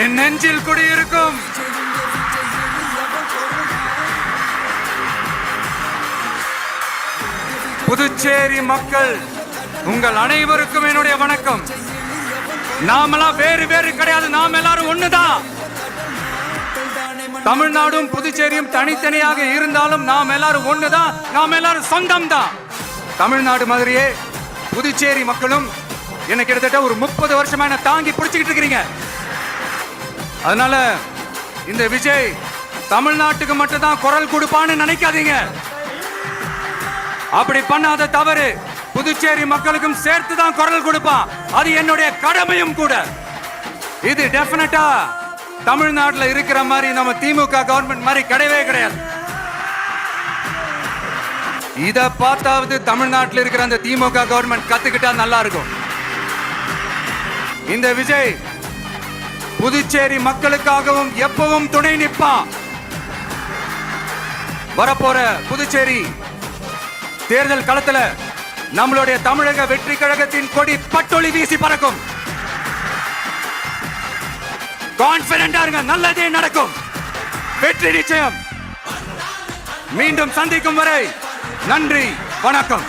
என் நெஞ்சில் குடியிருக்கும் புதுச்சேரி மக்கள் உங்கள் அனைவருக்கும் என்னுடைய வணக்கம். நாமெல்லாம் வேறு வேறு கிடையாது, நாம் எல்லாரும் ஒண்ணுதான். தமிழ்நாடும் புதுச்சேரியும் தனித்தனியாக இருந்தாலும் நாம் எல்லாரும் ஒண்ணுதான், நாம் எல்லாரும் சொந்தம் தான். தமிழ்நாடு மாதிரியே புதுச்சேரி மக்களும் என்ன கிட்டத்தட்ட ஒரு 30 வருஷமா என்ன தாங்கி பிடிச்சிக்கிட்டு இருக்கிறீங்க. அதனால இந்த விஜய் தமிழ்நாட்டுக்கு மட்டும் தான் குரல் கொடுப்பான்னு நினைக்காதீங்க. அப்படி பண்ணாத தவறு புதுச்சேரி மக்களுக்கும் சேர்த்து தான் குரல் கொடுப்பான். அது என்னுடைய கடமையும் கூட. இது டெஃபினட்டா தமிழ்நாட்டில் இருக்கிற மாதிரி நம்ம திமுக கவர்மெண்ட் மாதிரி கிடையவே கிடையாது. இத பார்த்தாவது தமிழ்நாட்டில் இருக்கிற அந்த திமுக கவர்மெண்ட் கத்துக்கிட்டா நல்லா இருக்கும். இந்த விஜய் புதுச்சேரி மக்களுக்காகவும் எப்பவும் துணை நிற்பான். வரப்போற புதுச்சேரி தேர்தல் களத்துல நம்மளுடைய தமிழக வெற்றி கழகத்தின் கொடி பட்டொளி வீசி பறக்கும். கான்பிடென்டா இருங்க, நல்லதே நடக்கும். வெற்றி நிச்சயம். மீண்டும் சந்திக்கும் வரை நன்றி, வணக்கம்.